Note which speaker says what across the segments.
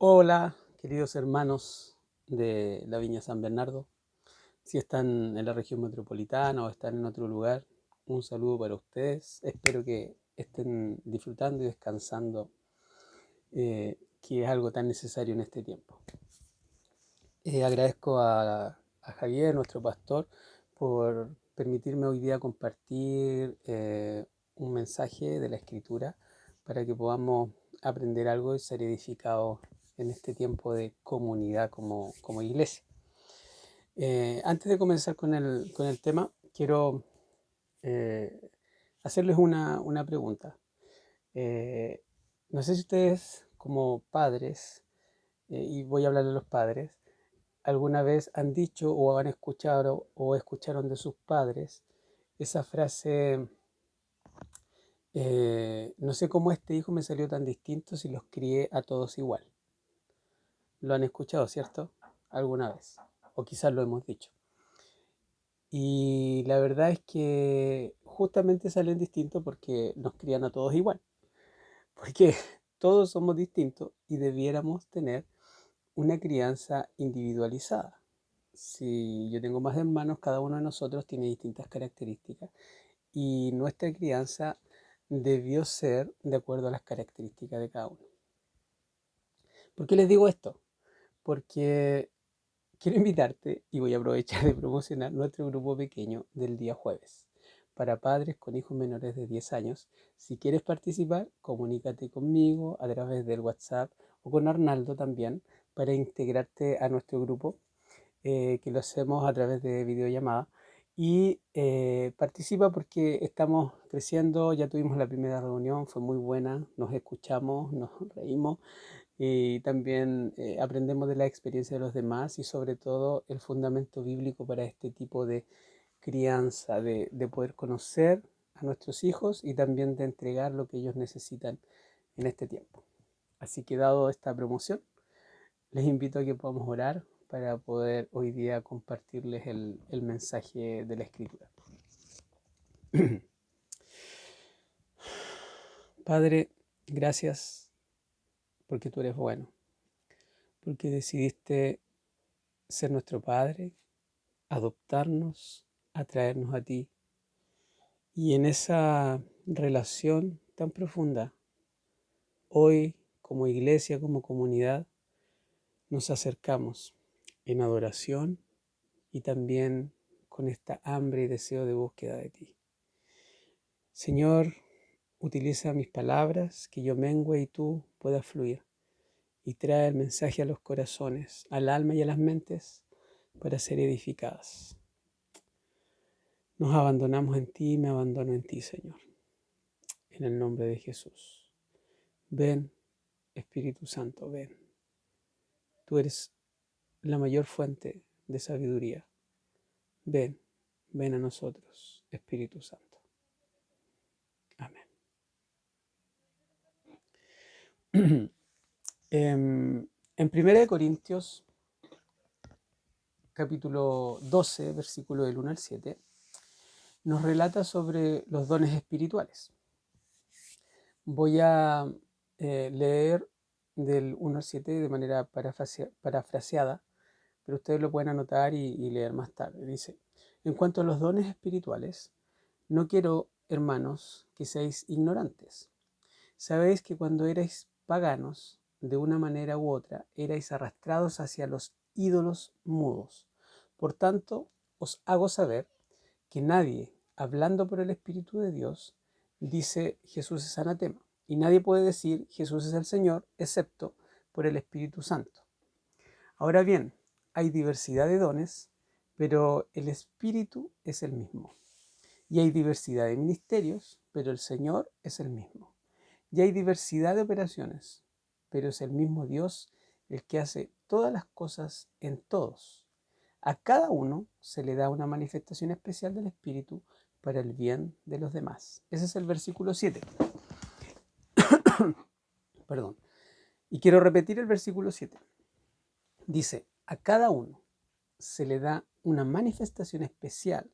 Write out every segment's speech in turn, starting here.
Speaker 1: Hola, queridos hermanos de la Viña San Bernardo. Si están en la región metropolitana o están en otro lugar, un saludo para ustedes. Espero que estén disfrutando y descansando, que es algo tan necesario en este tiempo. Agradezco a Javier, nuestro pastor, por permitirme hoy día compartir un mensaje de la Escritura para que podamos aprender algo y ser edificados en este tiempo de comunidad como iglesia. Antes de comenzar con el tema, quiero hacerles una pregunta. No sé si ustedes como padres, y voy a hablar de los padres, alguna vez han dicho o han escuchado o escucharon de sus padres esa frase, no sé cómo este hijo me salió tan distinto si los crié a todos igual. Lo han escuchado, ¿cierto? Alguna vez. O quizás lo hemos dicho. Y la verdad es que justamente salen distintos porque nos crían a todos igual. Porque todos somos distintos y debiéramos tener una crianza individualizada. Si yo tengo más hermanos, cada uno de nosotros tiene distintas características y nuestra crianza debió ser de acuerdo a las características de cada uno. ¿Por qué les digo esto? Porque quiero invitarte y voy a aprovechar de promocionar nuestro grupo pequeño del día jueves para padres con hijos menores de 10 años. Si quieres participar, comunícate conmigo a través del WhatsApp o con Arnaldo también para integrarte a nuestro grupo, que lo hacemos a través de videollamada. Y participa porque estamos creciendo, ya tuvimos la primera reunión, fue muy buena, nos escuchamos, nos reímos y también aprendemos de la experiencia de los demás y sobre todo el fundamento bíblico para este tipo de crianza, de poder conocer a nuestros hijos y también de entregar lo que ellos necesitan en este tiempo. Así que dado esta promoción, les invito a que podamos orar para poder hoy día compartirles el mensaje de la Escritura. Padre, gracias porque tú eres bueno, porque decidiste ser nuestro Padre, adoptarnos, atraernos a ti. Y en esa relación tan profunda, hoy como iglesia, como comunidad, nos acercamos en adoración y también con esta hambre y deseo de búsqueda de ti. Señor, utiliza mis palabras, que yo mengue y tú puedas fluir, y trae el mensaje a los corazones, al alma y a las mentes para ser edificadas. Nos abandonamos en ti, me abandono en ti, Señor. En el nombre de Jesús. Ven, Espíritu Santo, ven. Tú eres la mayor fuente de sabiduría. Ven, ven a nosotros, Espíritu Santo. Amén. En 1 Corintios, capítulo 12, versículo del 1 al 7, nos relata sobre los dones espirituales. Voy a leer del 1 al 7 de manera parafraseada, pero ustedes lo pueden anotar y leer más tarde. Dice: en cuanto a los dones espirituales, no quiero, hermanos, que seáis ignorantes. Sabéis que cuando erais paganos, de una manera u otra, erais arrastrados hacia los ídolos mudos. Por tanto, os hago saber que nadie, hablando por el Espíritu de Dios, dice Jesús es anatema. Y nadie puede decir Jesús es el Señor, excepto por el Espíritu Santo. Ahora bien, hay diversidad de dones, pero el Espíritu es el mismo. Y hay diversidad de ministerios, pero el Señor es el mismo. Y hay diversidad de operaciones, pero es el mismo Dios el que hace todas las cosas en todos. A cada uno se le da una manifestación especial del Espíritu para el bien de los demás. Ese es el versículo 7. Perdón. Y quiero repetir el versículo 7. Dice, a cada uno se le da una manifestación especial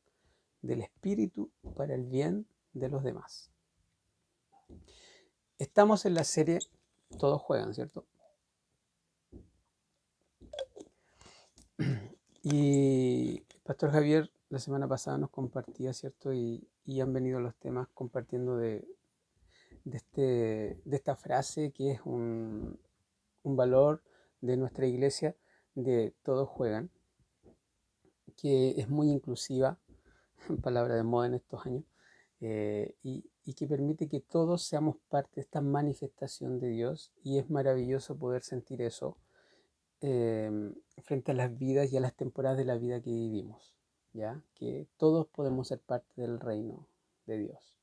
Speaker 1: del Espíritu para el bien de los demás. Estamos en la serie Todos Juegan, ¿cierto? Y el Pastor Javier la semana pasada nos compartía, ¿cierto? Y han venido los temas compartiendo de esta frase que es un valor de nuestra iglesia, de Todos Juegan, que es muy inclusiva, palabra de moda en estos años, y que permite que todos seamos parte de esta manifestación de Dios, y es maravilloso poder sentir eso frente a las vidas y a las temporadas de la vida que vivimos, ¿ya? Que todos podemos ser parte del reino de Dios.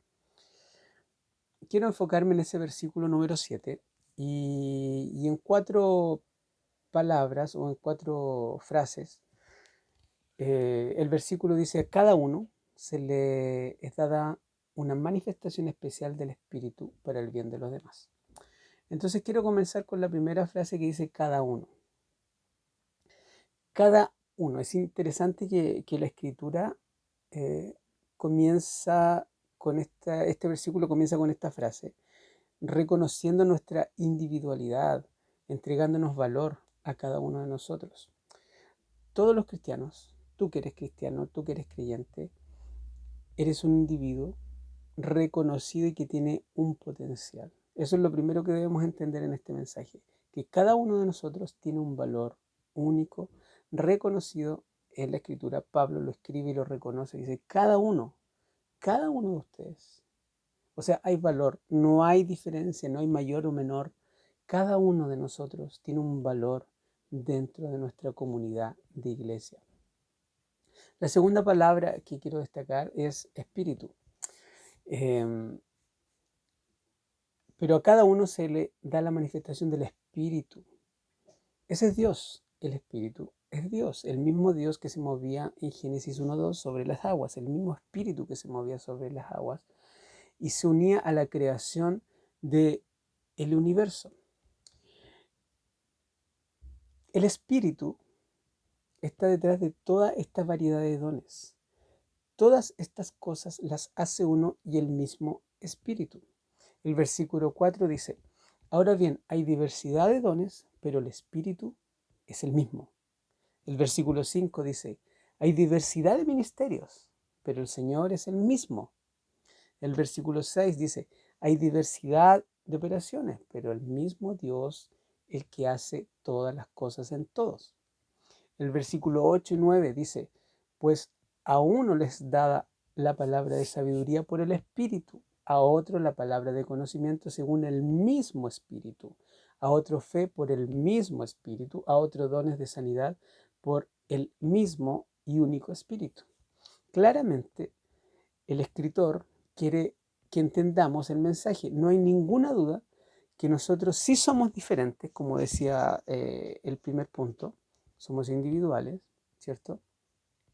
Speaker 1: Quiero enfocarme en ese versículo número 7 y en 4 palabras o en 4 frases. El versículo dice, a cada uno se le es dada una manifestación especial del Espíritu para el bien de los demás. Entonces quiero comenzar con la primera frase que dice cada uno. Cada uno. Es interesante que la escritura comienza con este versículo comienza con esta frase, reconociendo nuestra individualidad, entregándonos valor a cada uno de nosotros. Todos los cristianos, tú que eres cristiano, tú que eres creyente, eres un individuo reconocido y que tiene un potencial. Eso es lo primero que debemos entender en este mensaje, que cada uno de nosotros tiene un valor único, reconocido en la Escritura. Pablo lo escribe y lo reconoce, dice, cada uno de ustedes. O sea, hay valor, no hay diferencia, no hay mayor o menor. Cada uno de nosotros tiene un valor dentro de nuestra comunidad de iglesia. La segunda palabra que quiero destacar es espíritu. Pero a cada uno se le da la manifestación del Espíritu. Ese es Dios, el Espíritu. Es Dios, el mismo Dios que se movía en Génesis 1:2 sobre las aguas, el mismo Espíritu que se movía sobre las aguas y se unía a la creación del universo. El Espíritu está detrás de toda esta variedad de dones. Todas estas cosas las hace uno y el mismo Espíritu. El versículo 4 dice, ahora bien, hay diversidad de dones, pero el Espíritu es el mismo. El versículo 5 dice, hay diversidad de ministerios, pero el Señor es el mismo. El versículo 6 dice, hay diversidad de operaciones, pero el mismo Dios, el que hace todas las cosas en todos. El versículo 8 y 9 dice, pues a uno les da la palabra de sabiduría por el Espíritu, a otro la palabra de conocimiento según el mismo Espíritu, a otro fe por el mismo Espíritu, a otro dones de sanidad por el mismo y único Espíritu. Claramente, el escritor quiere que entendamos el mensaje. No hay ninguna duda que nosotros sí somos diferentes, como decía el primer punto, somos individuales, ¿cierto?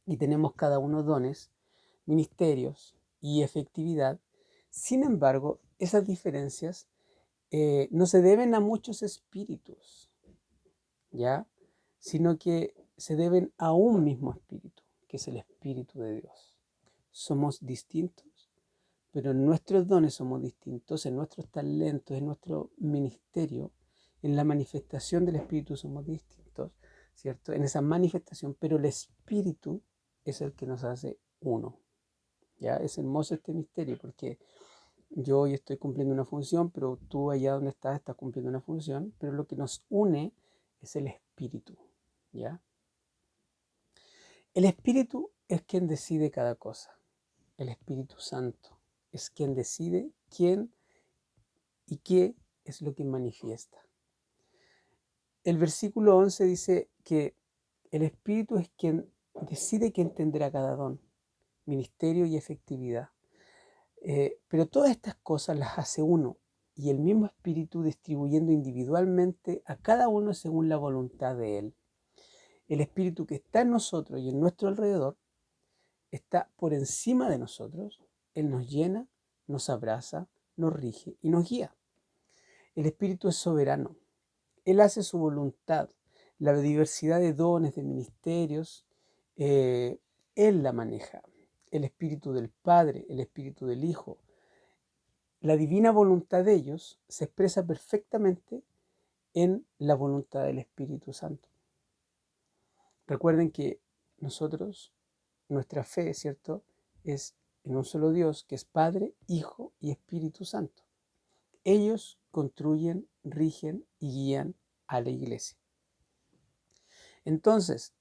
Speaker 1: Y tenemos cada uno dones, ministerios y efectividad. Sin embargo, esas diferencias no se deben a muchos espíritus, ¿ya? Sino que se deben a un mismo espíritu, que es el Espíritu de Dios. Somos distintos, pero en nuestros dones somos distintos, en nuestros talentos, en nuestro ministerio, en la manifestación del Espíritu somos distintos, ¿cierto? En esa manifestación, pero el Espíritu es el que nos hace uno. ¿Ya? Es hermoso este misterio porque yo hoy estoy cumpliendo una función, pero tú allá donde estás cumpliendo una función, pero lo que nos une es el Espíritu, ¿ya? El Espíritu es quien decide cada cosa. El Espíritu Santo es quien decide quién y qué es lo que manifiesta. El versículo 11 dice que el Espíritu es quien decide quién tendrá cada don, ministerio y efectividad. Pero todas estas cosas las hace uno y el mismo Espíritu distribuyendo individualmente a cada uno según la voluntad de Él. El Espíritu que está en nosotros y en nuestro alrededor está por encima de nosotros. Él nos llena, nos abraza, nos rige y nos guía. El Espíritu es soberano. Él hace su voluntad. La diversidad de dones, de ministerios, Él la maneja. El Espíritu del Padre, el Espíritu del Hijo. La divina voluntad de ellos se expresa perfectamente en la voluntad del Espíritu Santo. Recuerden que nosotros, nuestra fe, ¿cierto?, es en un solo Dios, que es Padre, Hijo y Espíritu Santo. Ellos construyen, rigen y guían a la iglesia. Entonces,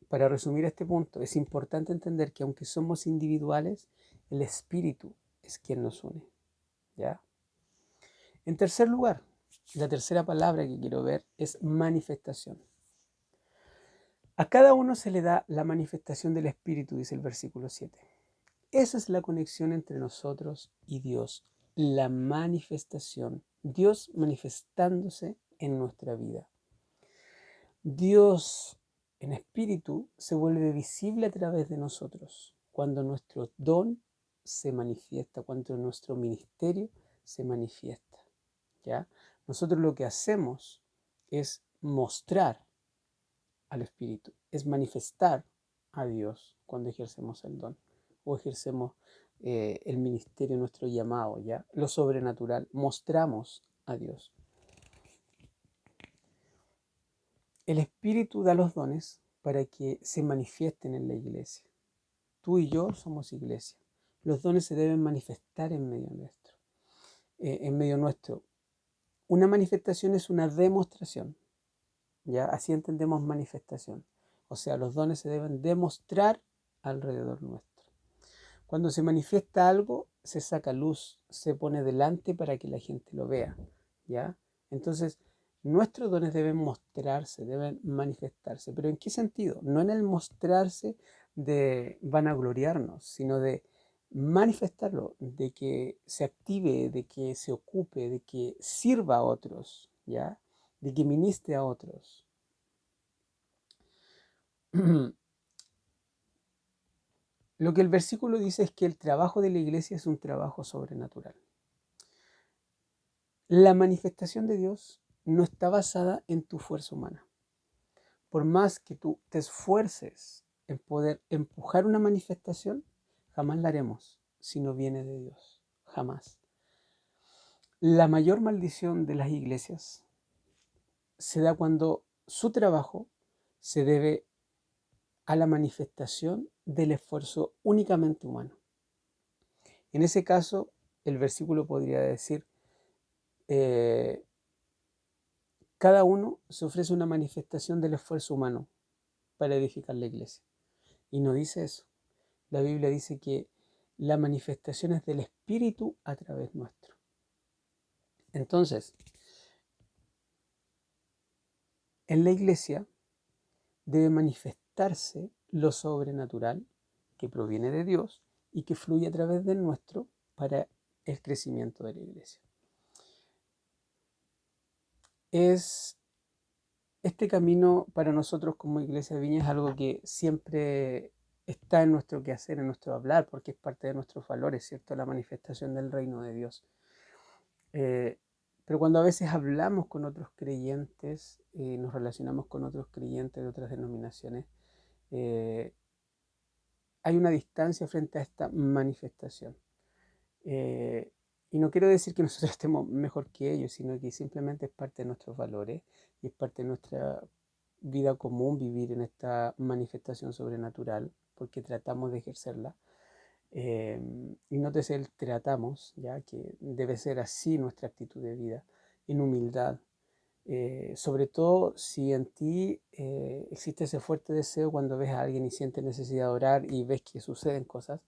Speaker 1: para resumir este punto, es importante entender que aunque somos individuales, el Espíritu es quien nos une, ¿ya? En tercer lugar, la tercera palabra que quiero ver es manifestación. A cada uno se le da la manifestación del Espíritu, dice el versículo 7. Esa es la conexión entre nosotros y Dios, la manifestación, Dios manifestándose en nuestra vida. Dios en espíritu se vuelve visible a través de nosotros cuando nuestro don se manifiesta, cuando nuestro ministerio se manifiesta, ¿ya? Nosotros lo que hacemos es mostrar al Espíritu, es manifestar a Dios cuando ejercemos el don o ejercemos el ministerio, nuestro llamado, ¿ya? Lo sobrenatural, mostramos a Dios. El Espíritu da los dones para que se manifiesten en la iglesia. Tú y yo somos iglesia. Los dones se deben manifestar en medio nuestro. Una manifestación es una demostración, ¿ya? Así entendemos manifestación. O sea, los dones se deben demostrar alrededor nuestro. Cuando se manifiesta algo, se saca luz, se pone delante para que la gente lo vea, ¿ya? Entonces, nuestros dones deben mostrarse, deben manifestarse. ¿Pero en qué sentido? No en el mostrarse de vanagloriarnos, sino de manifestarlo, de que se active, de que se ocupe, de que sirva a otros, ¿ya? De que ministre a otros. Lo que el versículo dice es que el trabajo de la iglesia es un trabajo sobrenatural. La manifestación de Dios no está basada en tu fuerza humana. Por más que tú te esfuerces en poder empujar una manifestación, jamás la haremos si no viene de Dios. Jamás. La mayor maldición de las iglesias se da cuando su trabajo se debe a la manifestación del esfuerzo únicamente humano. En ese caso, el versículo podría decir, cada uno se ofrece una manifestación del esfuerzo humano para edificar la iglesia. Y no dice eso. La Biblia dice que la manifestación es del Espíritu a través nuestro. Entonces, en la iglesia debe manifestarse lo sobrenatural que proviene de Dios y que fluye a través del nuestro para el crecimiento de la iglesia. Este camino para nosotros como Iglesia de Viña es algo que siempre está en nuestro quehacer, en nuestro hablar, porque es parte de nuestros valores, ¿cierto? La manifestación del reino de Dios. Pero cuando a veces hablamos con otros creyentes, nos relacionamos con otros creyentes de otras denominaciones, hay una distancia frente a esta manifestación. Y no quiero decir que nosotros estemos mejor que ellos, sino que simplemente es parte de nuestros valores y es parte de nuestra vida común vivir en esta manifestación sobrenatural, porque tratamos de ejercerla. Y nótese el tratamos, ya que debe ser así nuestra actitud de vida, en humildad. Sobre todo si en ti existe ese fuerte deseo cuando ves a alguien y sientes necesidad de orar y ves que suceden cosas,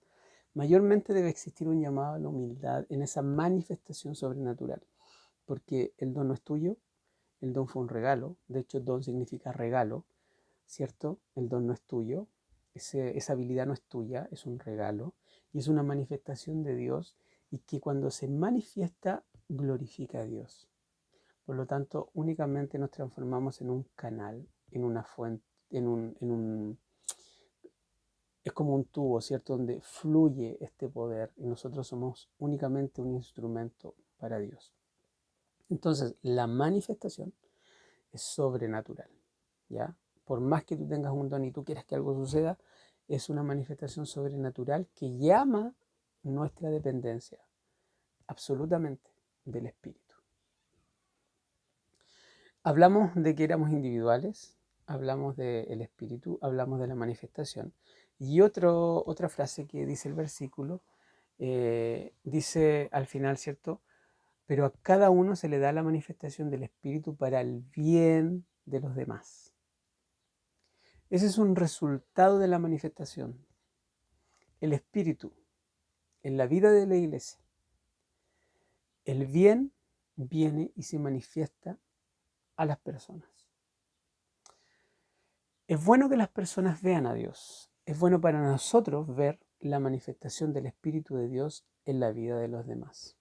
Speaker 1: mayormente debe existir un llamado a la humildad en esa manifestación sobrenatural, porque el don no es tuyo, el don fue un regalo, de hecho el don significa regalo, ¿cierto? El don no es tuyo, esa habilidad no es tuya, es un regalo y es una manifestación de Dios y que cuando se manifiesta glorifica a Dios. Por lo tanto, únicamente nos transformamos en un canal, en una fuente, es como un tubo, ¿cierto? Donde fluye este poder y nosotros somos únicamente un instrumento para Dios. Entonces, la manifestación es sobrenatural, ¿ya? Por más que tú tengas un don y tú quieras que algo suceda, es una manifestación sobrenatural que llama nuestra dependencia, absolutamente, del Espíritu. Hablamos de que éramos individuales, hablamos del Espíritu, hablamos de la manifestación. Y otra frase que dice el versículo, dice al final, ¿cierto? Pero a cada uno se le da la manifestación del Espíritu para el bien de los demás. Ese es un resultado de la manifestación. El Espíritu en la vida de la iglesia. El bien viene y se manifiesta a las personas. Es bueno que las personas vean a Dios. Es bueno para nosotros ver la manifestación del Espíritu de Dios en la vida de los demás.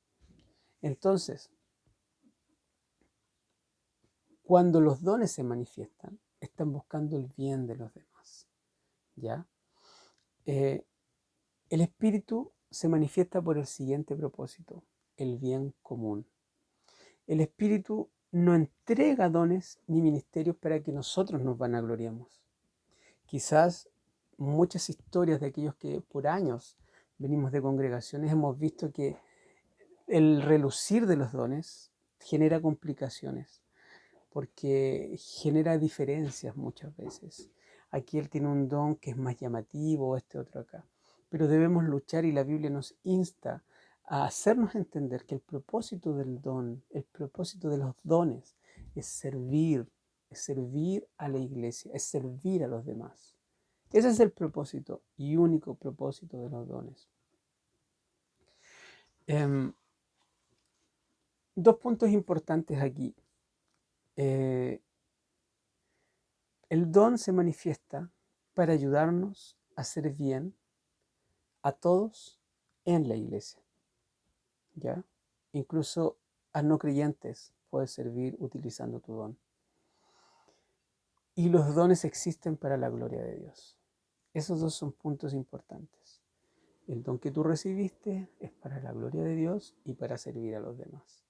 Speaker 1: Entonces, cuando los dones se manifiestan, están buscando el bien de los demás. ¿Ya? El Espíritu se manifiesta por el siguiente propósito, el bien común. El Espíritu no entrega dones ni ministerios para que nosotros nos vanagloriemos. Quizás muchas historias de aquellos que por años venimos de congregaciones hemos visto que el relucir de los dones genera complicaciones, porque genera diferencias muchas veces. Aquí él tiene un don que es más llamativo, este otro acá. Pero debemos luchar y la Biblia nos insta a hacernos entender que el propósito del don, el propósito de los dones es servir a la iglesia, es servir a los demás. Ese es el propósito y único propósito de los dones. Dos puntos importantes aquí. El don se manifiesta para ayudarnos a hacer bien a todos en la iglesia, ¿ya? Incluso a no creyentes puedes servir utilizando tu don. Y los dones existen para la gloria de Dios. Esos dos son puntos importantes. El don que tú recibiste es para la gloria de Dios y para servir a los demás.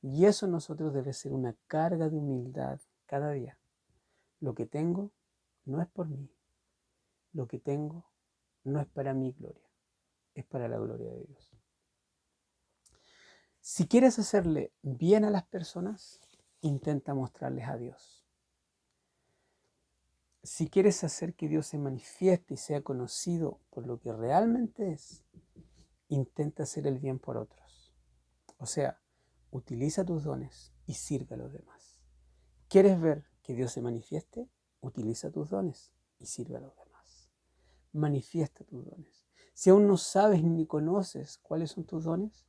Speaker 1: Y eso en nosotros debe ser una carga de humildad cada día. Lo que tengo no es por mí. Lo que tengo no es para mi gloria, es para la gloria de Dios. Si quieres hacerle bien a las personas, intenta mostrarles a Dios. Si quieres hacer que Dios se manifieste y sea conocido por lo que realmente es, intenta hacer el bien por otros. O sea, utiliza tus dones y sirve a los demás. ¿Quieres ver que Dios se manifieste? Utiliza tus dones y sirve a los demás. Manifiesta tus dones. Si aún no sabes ni conoces cuáles son tus dones,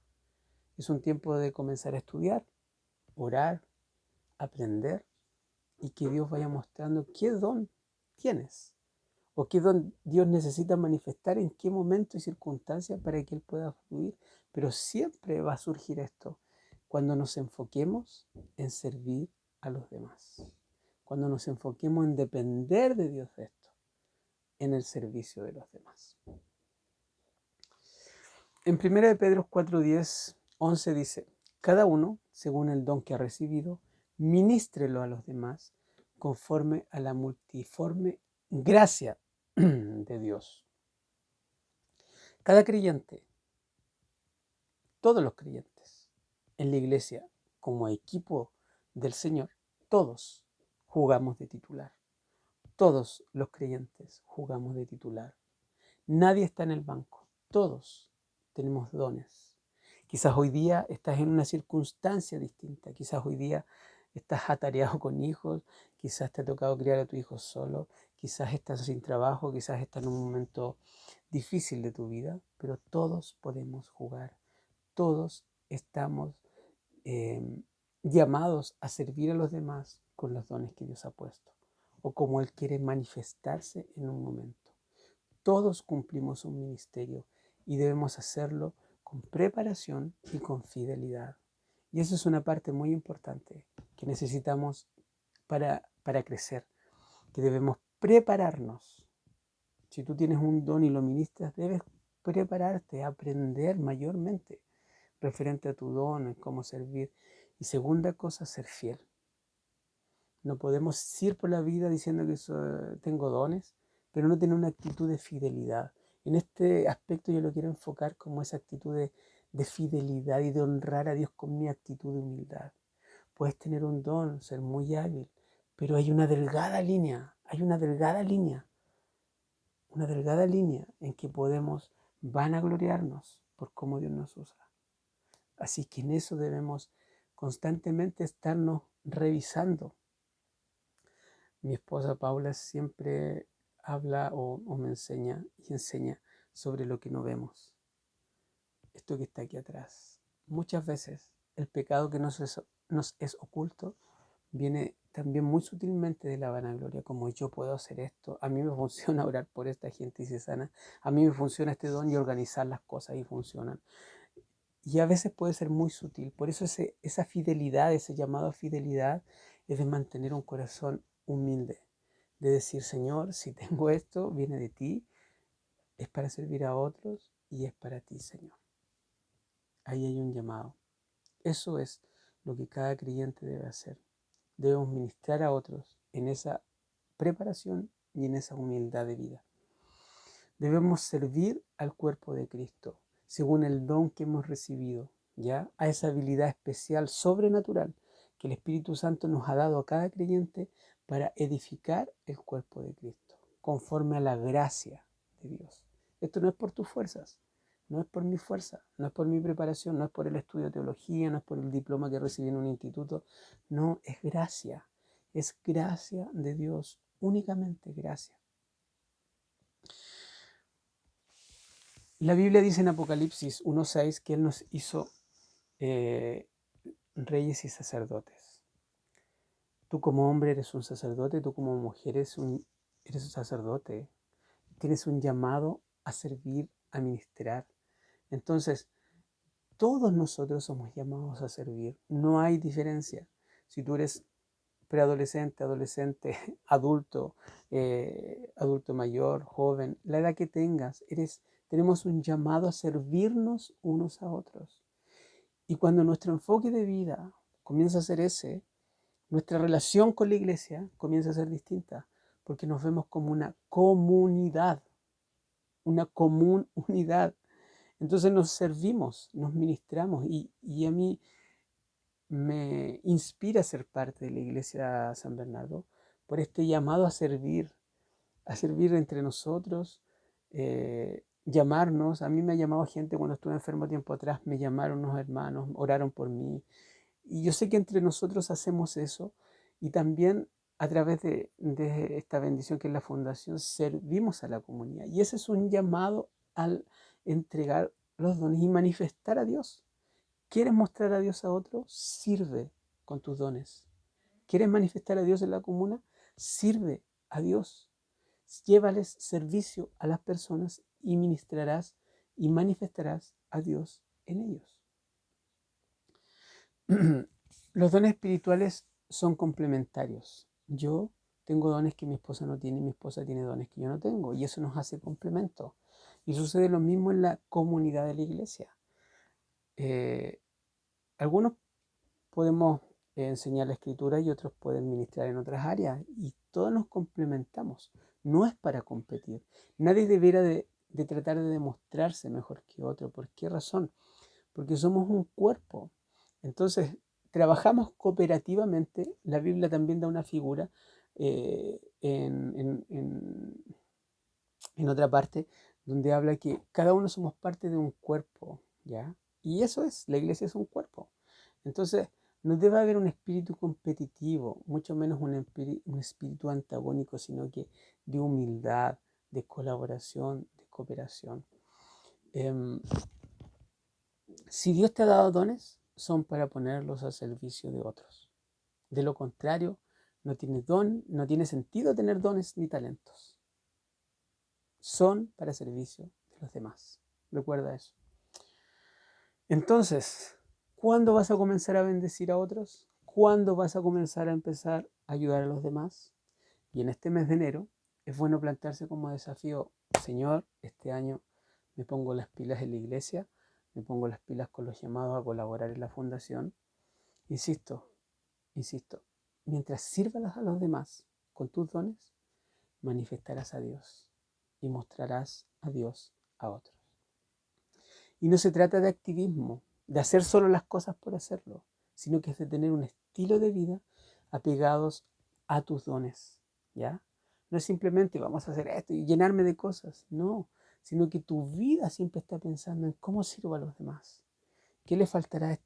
Speaker 1: es un tiempo de comenzar a estudiar, orar, aprender y que Dios vaya mostrando qué don tienes o qué don Dios necesita manifestar en qué momento y circunstancia para que Él pueda fluir. Pero siempre va a surgir esto cuando nos enfoquemos en servir a los demás, cuando nos enfoquemos en depender de Dios de esto, en el servicio de los demás. En 1 Pedro 4, 10, 11 dice, cada uno, según el don que ha recibido, ministrelo a los demás conforme a la multiforme gracia de Dios. Cada creyente, todos los creyentes en la iglesia como equipo del Señor, todos jugamos de titular. Todos los creyentes jugamos de titular. Nadie está en el banco. Todos tenemos dones. Quizás hoy día estás en una circunstancia distinta. Quizás hoy día estás atareado con hijos. Quizás te ha tocado criar a tu hijo solo. Quizás estás sin trabajo. Quizás estás en un momento difícil de tu vida. Pero todos podemos jugar. Todos estamos llamados a servir a los demás con los dones que Dios ha puesto o como Él quiere manifestarse en un momento. Todos cumplimos un ministerio y debemos hacerlo con preparación y con fidelidad. Y eso es una parte muy importante que necesitamos para crecer, que debemos prepararnos. Si tú tienes un don y lo ministras, debes prepararte, aprender mayormente referente a tu don, en cómo servir. Y segunda cosa, ser fiel. No podemos ir por la vida diciendo que tengo dones, pero no tener una actitud de fidelidad. En este aspecto yo lo quiero enfocar como esa actitud de fidelidad y de honrar a Dios con mi actitud de humildad. Puedes tener un don, ser muy hábil, pero hay una delgada línea, una delgada línea en que podemos vanagloriarnos por cómo Dios nos usa. Así que en eso debemos constantemente estarnos revisando. Mi esposa Paula siempre habla o me enseña y enseña sobre lo que no vemos. Esto que está aquí atrás. Muchas veces el pecado que nos es oculto viene también muy sutilmente de la vanagloria, como yo puedo hacer esto, a mí me funciona orar por esta gente y se sana, a mí me funciona este don y organizar las cosas y funcionan. Y a veces puede ser muy sutil, por eso esa fidelidad, ese llamado a fidelidad es de mantener un corazón humilde, de decir, Señor, si tengo esto, viene de ti, es para servir a otros y es para ti, Señor. Ahí hay un llamado. Eso es lo que cada creyente debe hacer. Debemos ministrar a otros en esa preparación y en esa humildad de vida. Debemos servir al cuerpo de Cristo según el don que hemos recibido, ¿ya? A esa habilidad especial, sobrenatural, que el Espíritu Santo nos ha dado a cada creyente para edificar el cuerpo de Cristo, conforme a la gracia de Dios. Esto no es por tus fuerzas, no es por mi fuerza, no es por mi preparación, no es por el estudio de teología, no es por el diploma que recibí en un instituto, no, es gracia de Dios, únicamente gracia. La Biblia dice en Apocalipsis 1:6 que Él nos hizo reyes y sacerdotes. Tú como hombre eres un sacerdote, tú como mujer eres un sacerdote. Tienes un llamado a servir, a ministrar. Entonces, todos nosotros somos llamados a servir. No hay diferencia. Si tú eres preadolescente, adolescente, adulto, adulto mayor, joven, la edad que tengas, tenemos un llamado a servirnos unos a otros. Y cuando nuestro enfoque de vida comienza a ser ese, nuestra relación con la iglesia comienza a ser distinta, porque nos vemos como una comunidad, una común unidad. Entonces nos servimos, nos ministramos y a mí me inspira ser parte de la iglesia San Bernardo por este llamado a servir entre nosotros, llamarnos. A mí me ha llamado gente cuando estuve enfermo tiempo atrás, me llamaron unos hermanos, oraron por mí. Y yo sé que entre nosotros hacemos eso y también a través de esta bendición que es la fundación, servimos a la comunidad. Y ese es un llamado al entregar los dones y manifestar a Dios. ¿Quieres mostrar a Dios a otro? Sirve con tus dones. ¿Quieres manifestar a Dios en la comuna? Sirve a Dios. Llévales servicio a las personas y ministrarás y manifestarás a Dios en ellos. Los dones espirituales son complementarios. Yo tengo dones que mi esposa no tiene y mi esposa tiene dones que yo no tengo y eso nos hace complemento. Y sucede lo mismo en la comunidad de la iglesia. Algunos podemos enseñar la escritura y otros pueden ministrar en otras áreas y todos nos complementamos. No es para competir. Nadie debiera de tratar de demostrarse mejor que otro. ¿Por qué razón? Porque somos un cuerpo. Entonces, trabajamos cooperativamente. La Biblia también da una figura en otra parte donde habla que cada uno somos parte de un cuerpo, ¿ya? Y eso es, la iglesia es un cuerpo. Entonces, no debe haber un espíritu competitivo, mucho menos un espíritu antagónico, sino que de humildad, de colaboración, de cooperación. Si Dios te ha dado dones, son para ponerlos al servicio de otros. De lo contrario, no tiene sentido tener dones ni talentos. Son para servicio de los demás. Recuerda eso. Entonces, ¿cuándo vas a comenzar a bendecir a otros? ¿Cuándo vas a comenzar a empezar a ayudar a los demás? Y en este mes de enero es bueno plantearse como desafío, Señor, este año me pongo las pilas en la iglesia, me pongo las pilas con los llamados a colaborar en la fundación. Insisto, mientras sirvas a los demás con tus dones, manifestarás a Dios y mostrarás a Dios a otros. Y no se trata de activismo, de hacer solo las cosas por hacerlo, sino que es de tener un estilo de vida apegados a tus dones, ¿ya? No es simplemente vamos a hacer esto y llenarme de cosas, no, sino que tu vida siempre está pensando en cómo sirvo a los demás, qué le faltará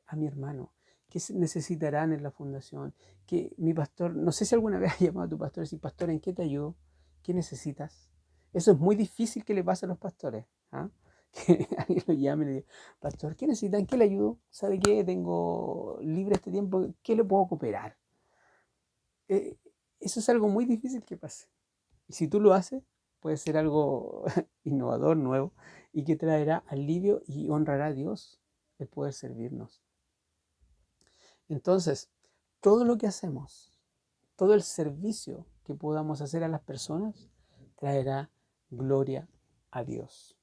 Speaker 1: a mi hermano, qué necesitarán en la fundación, que mi pastor, no sé si alguna vez has llamado a tu pastor y decir, pastor, ¿en qué te ayudo? ¿Qué necesitas? Eso es muy difícil que le pase a los pastores, ¿ah? Que alguien lo llame y le diga, pastor, ¿qué necesitan? ¿Qué le ayudo? ¿Sabe qué? Tengo libre este tiempo, ¿qué le puedo cooperar? Eh, Eso es algo muy difícil que pase. Y si tú lo haces, puede ser algo innovador, nuevo, y que traerá alivio y honrará a Dios el poder servirnos. Entonces, todo lo que hacemos, todo el servicio que podamos hacer a las personas, traerá gloria a Dios.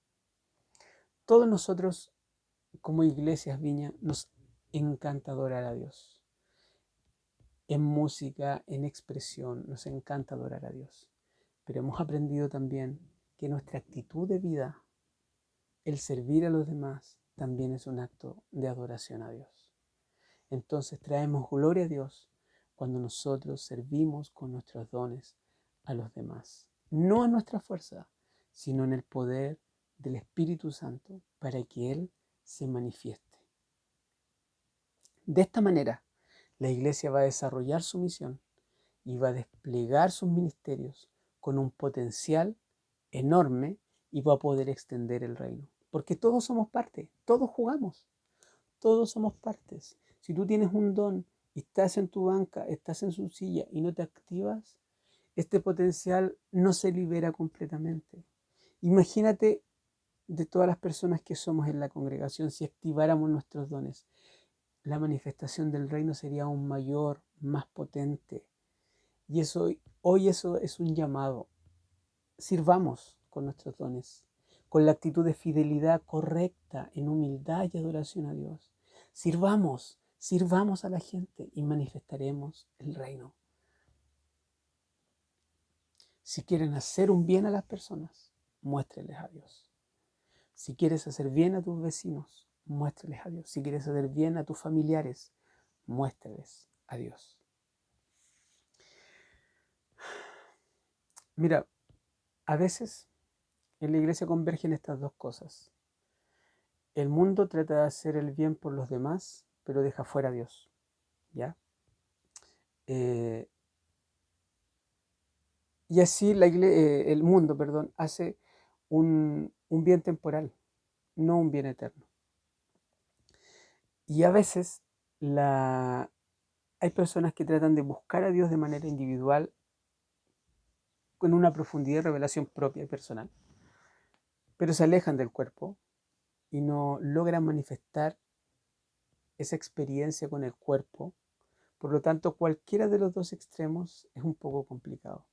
Speaker 1: Todos nosotros, como iglesias Viña, nos encanta adorar a Dios. En música, en expresión, nos encanta adorar a Dios. Pero hemos aprendido también que nuestra actitud de vida, el servir a los demás, también es un acto de adoración a Dios. Entonces traemos gloria a Dios cuando nosotros servimos con nuestros dones a los demás. No en nuestra fuerza, sino en el poder del Espíritu Santo para que Él se manifieste. De esta manera, la iglesia va a desarrollar su misión y va a desplegar sus ministerios con un potencial enorme y va a poder extender el reino. Porque todos somos parte, todos jugamos, todos somos partes. Si tú tienes un don y estás en tu banca, estás en su silla y no te activas, este potencial no se libera completamente. Imagínate de todas las personas que somos en la congregación, si activáramos nuestros dones, la manifestación del reino sería aún mayor, más potente. Y hoy eso es un llamado. Sirvamos con nuestros dones, con la actitud de fidelidad correcta, en humildad y adoración a Dios. Sirvamos a la gente y manifestaremos el reino. Si quieren hacer un bien a las personas, muéstreles a Dios. Si quieres hacer bien a tus vecinos, muéstreles a Dios. Si quieres hacer bien a tus familiares, muéstreles a Dios. Mira, a veces en la iglesia convergen estas dos cosas. El mundo trata de hacer el bien por los demás, pero deja fuera a Dios, ¿ya? Y así el mundo, perdón, hace un bien temporal, no un bien eterno. Y a veces hay personas que tratan de buscar a Dios de manera individual, con una profundidad de revelación propia y personal, pero se alejan del cuerpo y no logran manifestar esa experiencia con el cuerpo. Por lo tanto, cualquiera de los dos extremos es un poco complicado.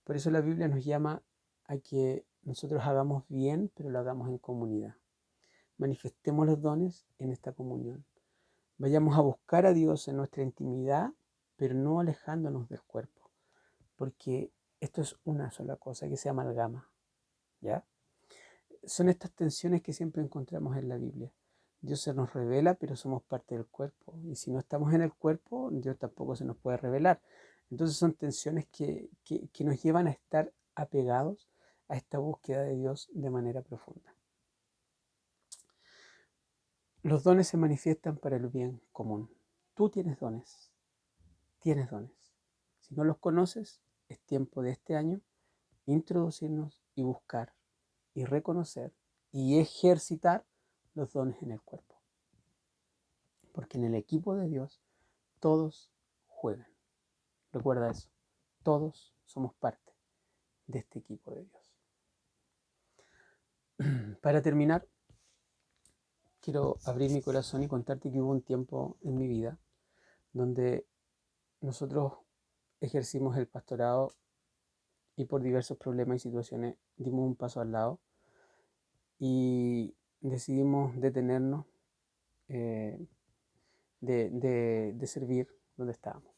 Speaker 1: Por eso la Biblia nos llama a que nosotros hagamos bien, pero lo hagamos en comunidad. Manifestemos los dones en esta comunión. Vayamos a buscar a Dios en nuestra intimidad, pero no alejándonos del cuerpo, porque esto es una sola cosa que se amalgama, ¿ya? Son estas tensiones que siempre encontramos en la Biblia. Dios se nos revela, pero somos parte del cuerpo. Y si no estamos en el cuerpo, Dios tampoco se nos puede revelar. Entonces son tensiones que nos llevan a estar apegados a esta búsqueda de Dios de manera profunda. Los dones se manifiestan para el bien común. Tú tienes dones. Tienes dones. Si no los conoces, es tiempo de este año introducirnos y buscar y reconocer y ejercitar los dones en el cuerpo. Porque en el equipo de Dios todos juegan. Recuerda eso. Todos somos parte de este equipo de Dios. Para terminar, quiero abrir mi corazón y contarte que hubo un tiempo en mi vida donde nosotros ejercimos el pastorado y por diversos problemas y situaciones dimos un paso al lado y decidimos detenernos de servir donde estábamos.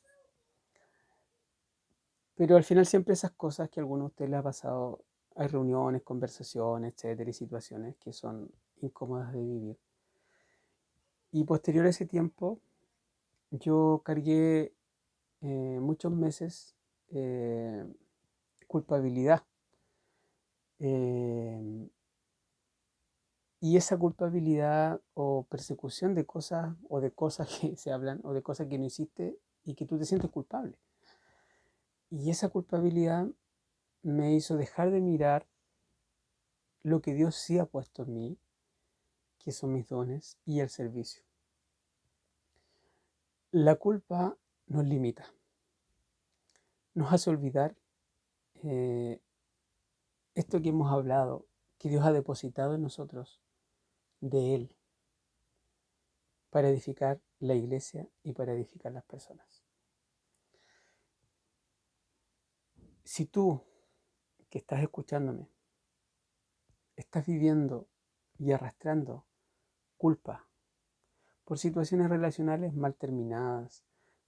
Speaker 1: Pero al final siempre esas cosas que a alguno de ustedes les ha pasado, hay reuniones, conversaciones, etcétera, y situaciones que son incómodas de vivir. Y posterior a ese tiempo, yo cargué muchos meses eh, culpabilidad. Eh, y esa culpabilidad o persecución de cosas o de cosas que se hablan o de cosas que no hiciste y que tú te sientes culpable. Y esa culpabilidad me hizo dejar de mirar lo que Dios sí ha puesto en mí, que son mis dones y el servicio. La culpa nos limita, nos hace olvidar esto que hemos hablado, que Dios ha depositado en nosotros, de Él, para edificar la iglesia y para edificar las personas. Si tú, que estás escuchándome, estás viviendo y arrastrando culpa por situaciones relacionales mal terminadas,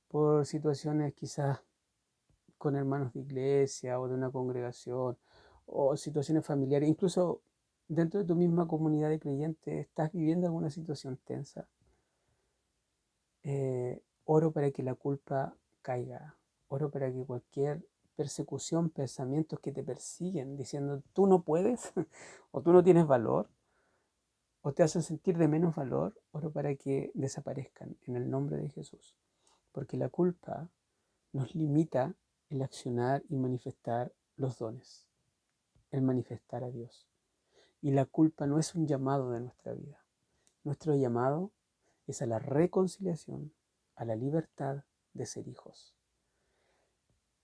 Speaker 1: por situaciones quizás con hermanos de iglesia o de una congregación, o situaciones familiares, incluso dentro de tu misma comunidad de creyentes, estás viviendo alguna situación tensa, oro para que la culpa caiga, oro para que cualquier persecución, pensamientos que te persiguen diciendo tú no puedes o tú no tienes valor o te hacen sentir de menos valor, oro para que desaparezcan en el nombre de Jesús. Porque la culpa nos limita el accionar y manifestar los dones, el manifestar a Dios. Y la culpa no es un llamado de nuestra vida. Nuestro llamado es a la reconciliación, a la libertad de ser hijos.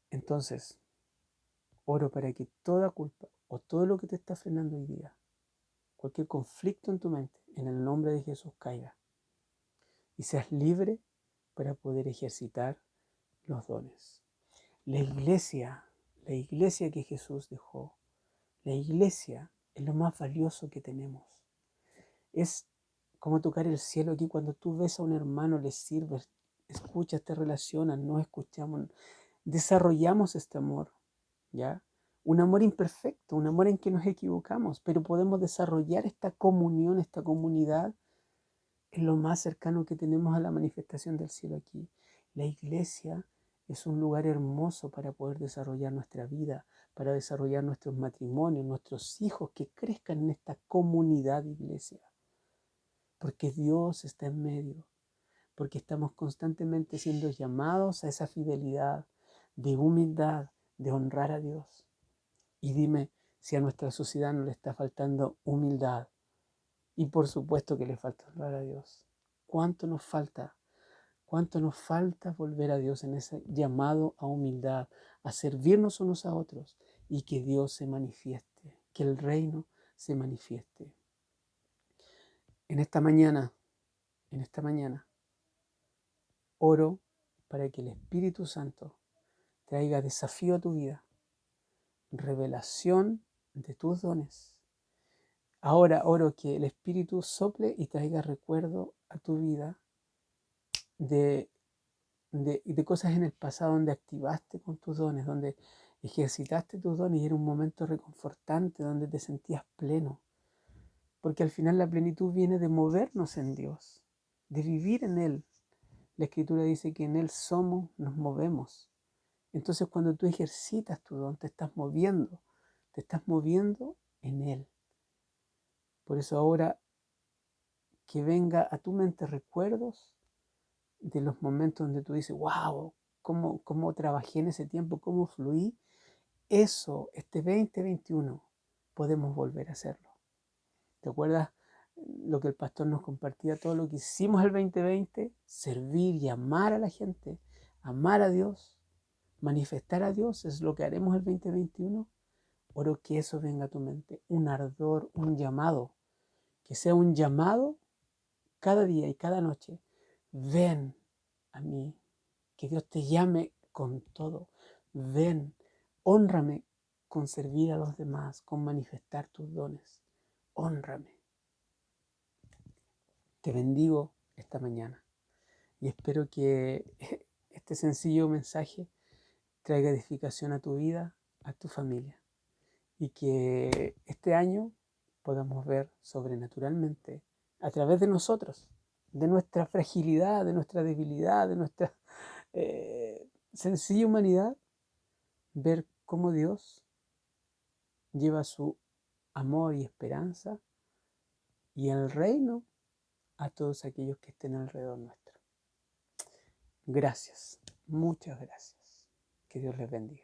Speaker 1: Entonces, oro para que toda culpa o todo lo que te está frenando hoy día, cualquier conflicto en tu mente, en el nombre de Jesús caiga y seas libre para poder ejercitar los dones. La iglesia que Jesús dejó, la iglesia es lo más valioso que tenemos. Es como tocar el cielo aquí cuando tú ves a un hermano, le sirves, escuchas, te relacionas, nos escuchamos, desarrollamos este amor, ¿ya? Un amor imperfecto, un amor en que nos equivocamos, pero podemos desarrollar esta comunión, esta comunidad, es lo más cercano que tenemos a la manifestación del cielo aquí. La iglesia es un lugar hermoso para poder desarrollar nuestra vida, para desarrollar nuestros matrimonios, nuestros hijos que crezcan en esta comunidad de iglesia. Porque Dios está en medio, porque estamos constantemente siendo llamados a esa fidelidad, de humildad, de honrar a Dios. Y dime si a nuestra sociedad no le está faltando humildad. Y por supuesto que le falta honrar a Dios. ¿Cuánto nos falta? ¿Cuánto nos falta volver a Dios en ese llamado a humildad, a servirnos unos a otros y que Dios se manifieste, que el reino se manifieste? En esta mañana, oro para que el Espíritu Santo traiga desafío a tu vida, revelación de tus dones. Ahora oro que el Espíritu sople y traiga recuerdo a tu vida de cosas en el pasado donde activaste con tus dones, donde ejercitaste tus dones y era un momento reconfortante, donde te sentías pleno. Porque al final la plenitud viene de movernos en Dios, de vivir en Él. La Escritura dice que en Él somos, nos movemos. Entonces cuando tú ejercitas tu don, te estás moviendo en Él. Por eso ahora que venga a tu mente recuerdos de los momentos donde tú dices, wow, cómo trabajé en ese tiempo, cómo fluí. Eso, este 2021, podemos volver a hacerlo. ¿Te acuerdas lo que el pastor nos compartía? Todo lo que hicimos el 2020, servir y amar a la gente, amar a Dios, manifestar a Dios, es lo que haremos el 2021. Oro que eso venga a tu mente, un ardor, un llamado, que sea un llamado cada día y cada noche. Ven a mí, que Dios te llame con todo. Ven, hónrame con servir a los demás, con manifestar tus dones. Hónrame. Te bendigo esta mañana y espero que este sencillo mensaje traiga edificación a tu vida, a tu familia. Y que este año podamos ver sobrenaturalmente, a través de nosotros, de nuestra fragilidad, de nuestra debilidad, de nuestra sencilla humanidad, ver cómo Dios lleva su amor y esperanza y el reino a todos aquellos que estén alrededor nuestro. Gracias, muchas gracias. Que Dios les bendiga.